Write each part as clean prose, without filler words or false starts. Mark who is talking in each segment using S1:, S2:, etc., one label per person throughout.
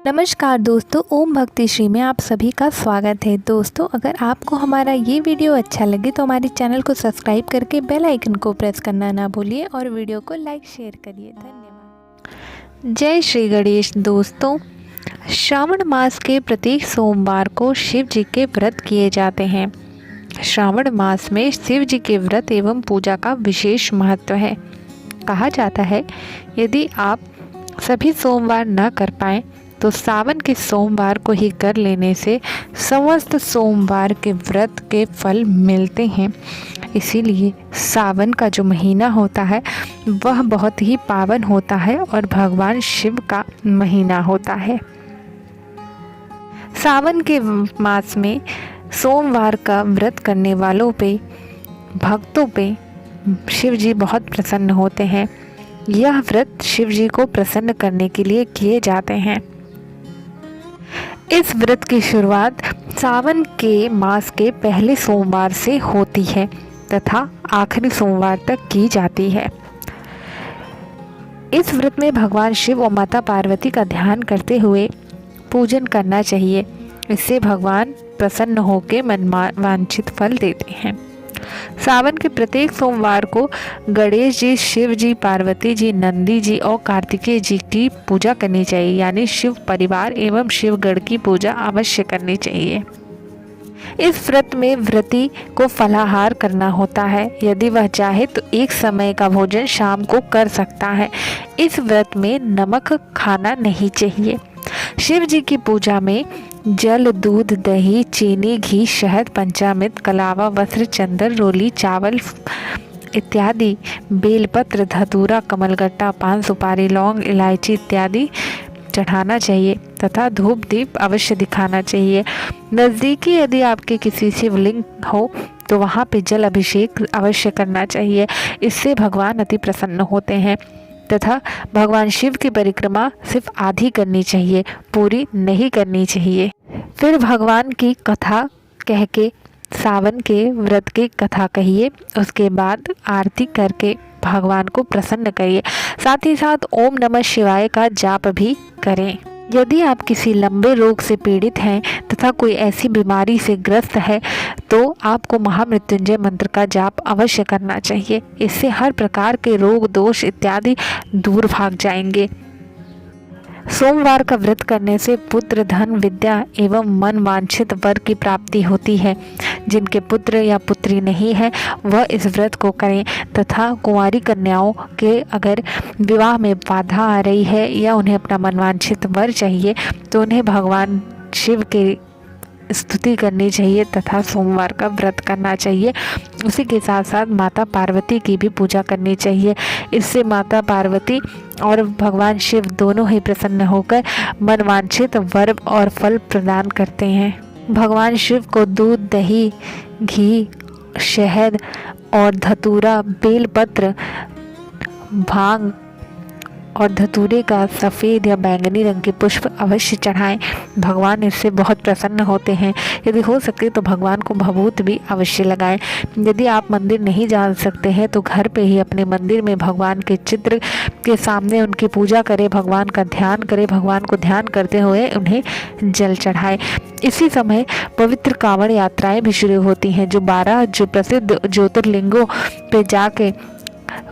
S1: नमस्कार दोस्तों, ओम भक्ति श्री में आप सभी का स्वागत है। दोस्तों, अगर आपको हमारा ये वीडियो अच्छा लगे तो हमारे चैनल को सब्सक्राइब करके बेल आइकन को प्रेस करना ना भूलिए और वीडियो को लाइक शेयर करिए। धन्यवाद। जय श्री गणेश। दोस्तों, श्रावण मास के प्रत्येक सोमवार को शिव जी के व्रत किए जाते हैं। श्रावण मास में शिव जी के व्रत एवं पूजा का विशेष महत्व है। कहा जाता है, यदि आप सभी सोमवार न कर पाएँ तो सावन के सोमवार को ही कर लेने से समस्त सोमवार के व्रत के फल मिलते हैं। इसीलिए सावन का जो महीना होता है वह बहुत ही पावन होता है और भगवान शिव का महीना होता है। सावन के मास में सोमवार का व्रत करने वालों पे, भक्तों पे शिव जी बहुत प्रसन्न होते हैं। यह व्रत शिव जी को प्रसन्न करने के लिए किए जाते हैं। इस व्रत की शुरुआत सावन के मास के पहले सोमवार से होती है तथा आखिरी सोमवार तक की जाती है। इस व्रत में भगवान शिव और माता पार्वती का ध्यान करते हुए पूजन करना चाहिए। इससे भगवान प्रसन्न होकर मनवांछित फल देते हैं। सावन के प्रत्येक सोमवार को गणेश जी, शिव जी, पार्वती जी, नंदी जी और कार्तिकेय जी की पूजा करनी चाहिए, यानी शिव परिवार एवं शिवगढ़ की पूजा अवश्य करनी चाहिए। इस व्रत में व्रती को फलाहार करना होता है। यदि वह चाहे तो एक समय का भोजन शाम को कर सकता है। इस व्रत में नमक खाना नहीं चाहिए। शिव जी की पूजा में जल, दूध, दही, चीनी, घी, शहद, पंचामृत, कलावा, वस्त्र, चंदन, रोली, चावल इत्यादि, बेलपत्र, धतूरा, कमलगट्टा, पान, सुपारी, लौंग, इलायची इत्यादि चढ़ाना चाहिए तथा धूप दीप अवश्य दिखाना चाहिए। नज़दीकी यदि आपके किसी शिवलिंग हो तो वहाँ पे जल अभिषेक अवश्य करना चाहिए। इससे भगवान अति प्रसन्न होते हैं तथा भगवान शिव की परिक्रमा सिर्फ आधी करनी चाहिए, पूरी नहीं करनी चाहिए। फिर भगवान की कथा कह के सावन के व्रत की कथा कहिए। उसके बाद आरती करके भगवान को प्रसन्न करिए। साथ ही साथ ओम नमः शिवाय का जाप भी करें। यदि आप किसी लंबे रोग से पीड़ित हैं तथा कोई ऐसी बीमारी से ग्रस्त है तो आपको महामृत्युंजय मंत्र का जाप अवश्य करना चाहिए। इससे हर प्रकार के रोग, दोष इत्यादि दूर भाग जाएंगे। सोमवार का व्रत करने से पुत्र, धन, विद्या एवं मन वांछित वर की प्राप्ति होती है। जिनके पुत्र या पुत्री नहीं है वह इस व्रत को करें तथा कुंवारी कन्याओं के अगर विवाह में बाधा आ रही है या उन्हें अपना मनवांछित वर चाहिए तो उन्हें भगवान शिव के स्तुति करनी चाहिए तथा सोमवार का व्रत करना चाहिए। उसी के साथ साथ माता पार्वती की भी पूजा करनी चाहिए। इससे माता पार्वती और भगवान शिव दोनों ही प्रसन्न होकर मनवांछित वर और फल प्रदान करते हैं। भगवान शिव को दूध, दही, घी, शहद और धतूरा, बेलपत्र, भांग और धतूरे का सफ़ेद या बैंगनी रंग के पुष्प अवश्य चढ़ाएं। भगवान इससे बहुत प्रसन्न होते हैं। यदि हो सके तो भगवान को भभूत भी अवश्य लगाएं। यदि आप मंदिर नहीं जा सकते हैं तो घर पे ही अपने मंदिर में भगवान के चित्र के सामने उनकी पूजा करें, भगवान का ध्यान करें। भगवान को ध्यान करते हुए उन्हें जल चढ़ाएं। इसी समय पवित्र कांवड़ यात्राएं भी शुरू होती हैं, जो 12 जो प्रसिद्ध ज्योतिर्लिंगों पे जाके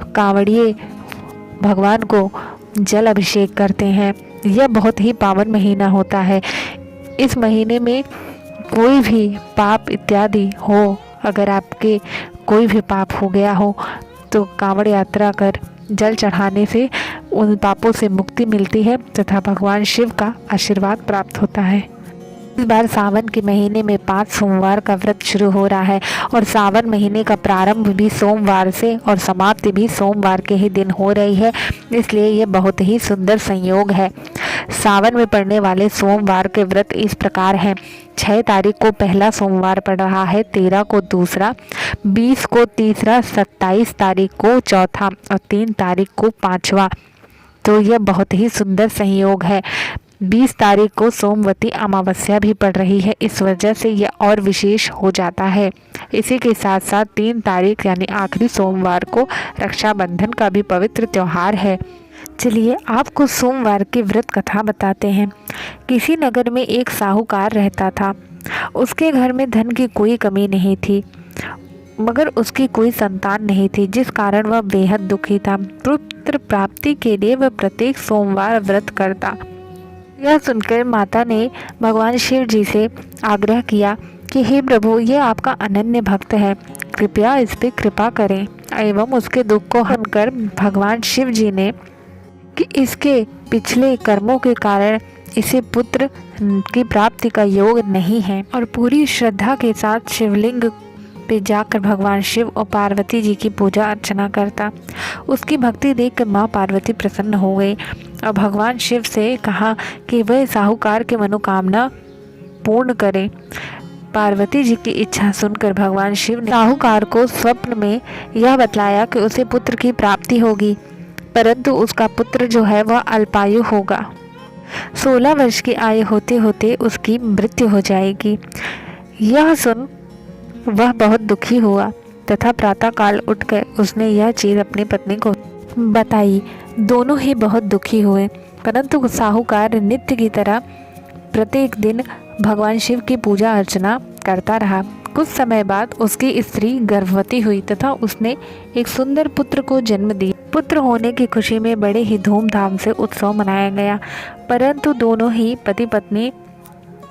S1: कांवड़िए भगवान को जल अभिषेक करते हैं। यह बहुत ही पावन महीना होता है। इस महीने में कोई भी पाप इत्यादि हो, अगर आपके कोई भी पाप हो गया हो तो कांवड़ यात्रा कर जल चढ़ाने से उन पापों से मुक्ति मिलती है तथा भगवान शिव का आशीर्वाद प्राप्त होता है। इस बार सावन के महीने में 5 सोमवार का व्रत शुरू हो रहा है और सावन महीने का प्रारंभ भी सोमवार से और समाप्ति भी सोमवार के ही दिन हो रही है। इसलिए ये बहुत ही सुंदर संयोग है। सावन में पड़ने वाले सोमवार के व्रत इस प्रकार हैं। 6 तारीख को पहला सोमवार पड़ रहा है, 13 को दूसरा, 20 को तीसरा, 27 तारीख को चौथा और 3 तारीख को पांचवा। तो यह बहुत ही सुंदर संयोग है। 20 तारीख को सोमवती अमावस्या भी पड़ रही है। इस वजह से यह और विशेष हो जाता है। इसी के साथ साथ 3 तारीख यानी आखिरी सोमवार को रक्षाबंधन का भी पवित्र त्यौहार है। चलिए आपको सोमवार की व्रत कथा बताते हैं। किसी नगर में एक साहूकार रहता था। उसके घर में धन की कोई कमी नहीं थी, मगर उसकी कोई संतान नहीं थी, जिस कारण वह बेहद दुखी था। पुत्र प्राप्ति के लिए वह प्रत्येक सोमवार व्रत करता। यह सुनकर माता ने भगवान शिव जी से आग्रह किया कि हे प्रभु, यह आपका अनन्य भक्त है, कृपया इस पे कृपा करें। एवं उसके दुख को सुनकर भगवान शिव जी ने कि इसके पिछले कर्मों के कारण इसे पुत्र की प्राप्ति का योग नहीं है, और पूरी श्रद्धा के साथ शिवलिंग पे जाकर भगवान शिव और पार्वती जी की पूजा अर्चना करता। उसकी भक्ति देखकर माँ पार्वती प्रसन्न हो गई और भगवान शिव से कहा कि वह साहूकार की मनोकामना पूर्ण करें। पार्वती जी की इच्छा सुनकर भगवान शिव ने साहूकार को स्वप्न में यह बतलाया कि उसे पुत्र की प्राप्ति होगी, परंतु उसका पुत्र जो है वह अल्पायु होगा। 16 वर्ष की आयु होते होते उसकी मृत्यु हो जाएगी। यह सुन वह बहुत दुखी हुआ तथा प्रातःकाल उठकर उसने यह चीज अपनी पत्नी को बताई। दोनों ही बहुत दुखी हुए, परंतु साहूकार नित्य की तरह प्रत्येक दिन भगवान शिव की पूजा अर्चना करता रहा। कुछ समय बाद उसकी स्त्री गर्भवती हुई तथा उसने एक सुंदर पुत्र को जन्म दिया। पुत्र होने की खुशी में बड़े ही धूमधाम से उत्सव मनाया गया, परंतु दोनों ही पति पत्नी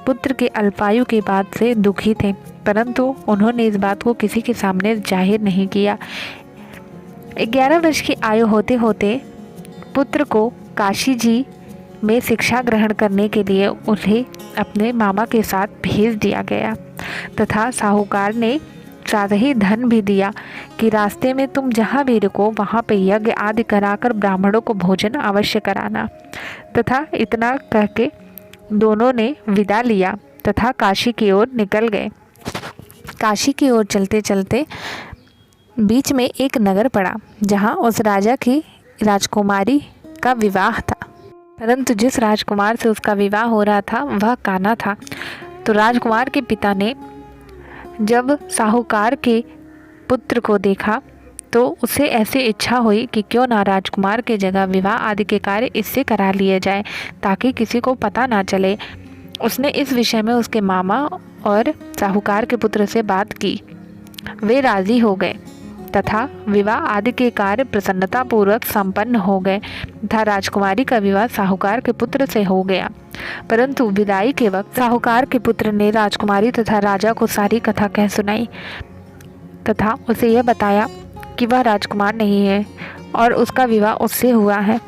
S1: पुत्र के अल्पायु के बाद से दुखी थे, परंतु उन्होंने इस बात को किसी के सामने जाहिर नहीं किया। 11 वर्ष की आयु होते होते पुत्र को काशी जी में शिक्षा ग्रहण करने के लिए उन्हें अपने मामा के साथ भेज दिया गया तथा साहूकार ने साथ ही धन भी दिया कि रास्ते में तुम जहाँ भी रुको वहाँ पे यज्ञ आदि कराकर ब्राह्मणों को भोजन अवश्य कराना। तथा इतना कह के दोनों ने विदा लिया तथा काशी की ओर निकल गए। काशी की ओर चलते चलते बीच में एक नगर पड़ा जहाँ उस राजा की राजकुमारी का विवाह था, परंतु जिस राजकुमार से उसका विवाह हो रहा था वह काना था। तो राजकुमार के पिता ने जब साहूकार के पुत्र को देखा तो उसे ऐसी इच्छा हुई कि क्यों ना राजकुमार के जगह विवाह आदि के कार्य इससे करा लिए जाए ताकि किसी को पता ना चले। उसने इस विषय में उसके मामा और साहूकार के पुत्र से बात की। वे राजी हो गए तथा विवाह आदि के कार्य प्रसन्नता पूर्वक संपन्न हो गए तथा राजकुमारी का विवाह साहूकार के पुत्र से हो गया। परंतु विदाई के वक्त साहूकार के पुत्र ने राजकुमारी तथा राजा को सारी कथा कह सुनाई तथा उसे यह बताया कि वह राजकुमार नहीं है और उसका विवाह उससे हुआ है।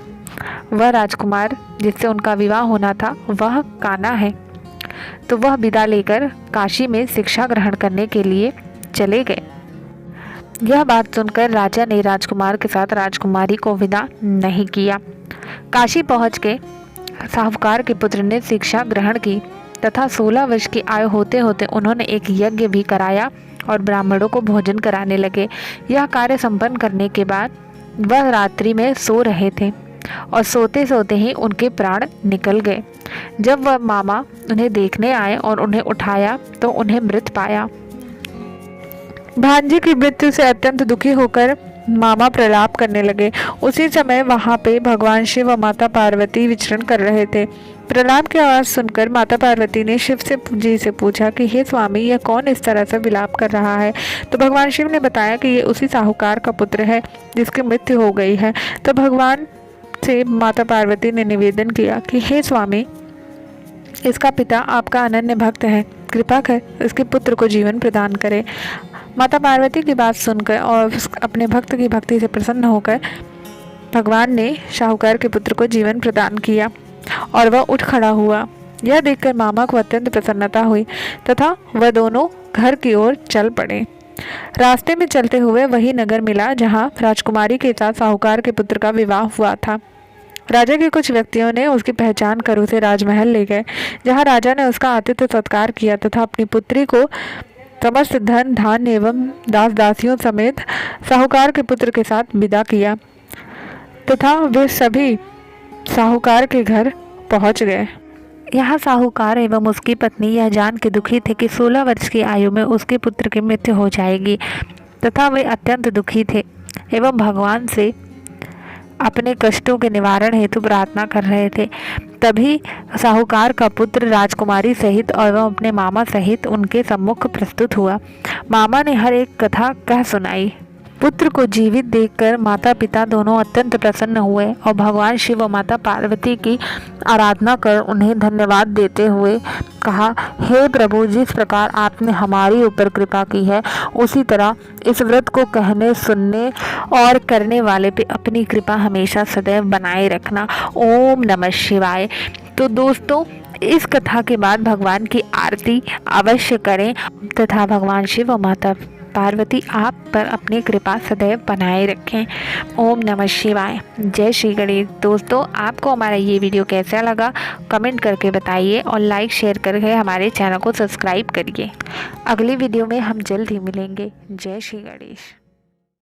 S1: वह राजकुमार जिससे उनका विवाह होना था वह काना है। तो वह विदा लेकर काशी में शिक्षा ग्रहण करने के लिए चले गए। यह बात सुनकर राजा ने राजकुमार के साथ राजकुमारी को विदा नहीं किया। काशी पहुंच के साहूकार के पुत्र ने शिक्षा ग्रहण की तथा 16 वर्ष की आयु होते होते उन्होंने एक यज्ञ भी कराया और ब्राह्मणों को भोजन कराने लगे। यह कार्य संपन्न करने के बाद वह रात्रि में सो रहे थे और सोते सोते ही उनके प्राण निकल गए। जब वह मामा उन्हें देखने आए और उन्हें उठाया तो उन्हें मृत पाया। भांजे की मृत्यु से अत्यंत दुखी होकर मामा प्रलाप करने लगे। उसी समय वहां पे भगवान शिव व माता पार्वती विचरण कर रहे थे। प्रलाप की आवाज सुनकर माता पार्वती ने शिव जी से पूछा कि हे स्वामी, यह कौन इस तरह से विलाप कर रहा है। तो भगवान शिव ने बताया कि ये उसी साहूकार का पुत्र है जिसकी मृत्यु हो गई है। तो भगवान से माता पार्वती ने निवेदन किया कि हे स्वामी, इसका पिता आपका अनन्य भक्त है, कृपा कर इसके पुत्र को जीवन प्रदान करें। माता पार्वती की बात सुनकर और अपने भक्त की भक्ति से प्रसन्न होकर भगवान ने साहूकार के पुत्र को जीवन प्रदान किया और वह उठ खड़ा हुआ। यह देखकर मामा को अत्यंत प्रसन्नता हुई तथा वह दोनों घर की ओर चल पड़े। रास्ते में चलते हुए वही नगर मिला जहाँ राजकुमारी के साथ साहूकार के पुत्र का विवाह हुआ था। राजा के कुछ व्यक्तियों ने उसकी पहचान कर उसे राजमहल ले गए, जहाँ राजा ने उसका आतिथ्य सत्कार किया तथा अपनी पुत्री को समस्त धन धान्य एवं दास दासियों समेत साहूकार के पुत्र के साथ विदा किया तथा वे सभी साहूकार के घर पहुंच गए। यहाँ साहूकार एवं उसकी पत्नी यह जान के दुखी थे कि 16 वर्ष की आयु में उसके पुत्र की मृत्यु हो जाएगी तथा वे अत्यंत दुखी थे एवं भगवान से अपने कष्टों के निवारण हेतु प्रार्थना कर रहे थे। तभी साहूकार का पुत्र राजकुमारी सहित एवं अपने मामा सहित उनके सम्मुख प्रस्तुत हुआ। मामा ने हर एक कथा कह सुनाई। पुत्र को जीवित देखकर माता पिता दोनों अत्यंत प्रसन्न हुए और भगवान शिव और माता पार्वती की आराधना कर उन्हें धन्यवाद देते हुए कहा, हे प्रभु, जिस प्रकार आपने हमारी ऊपर कृपा की है, उसी तरह इस व्रत को कहने, सुनने और करने वाले पे अपनी कृपा हमेशा सदैव बनाए रखना। ओम नमः शिवाय। तो दोस्तों, इस कथा के बाद भगवान की आरती अवश्य करें तथा भगवान शिव और माता पार्वती आप पर अपनी कृपा सदैव बनाए रखें। ओम नमः शिवाय। जय श्री गणेश। दोस्तों, आपको हमारा ये वीडियो कैसा लगा कमेंट करके बताइए और लाइक शेयर करके हमारे चैनल को सब्सक्राइब करिए। अगली वीडियो में हम जल्द ही मिलेंगे। जय श्री गणेश।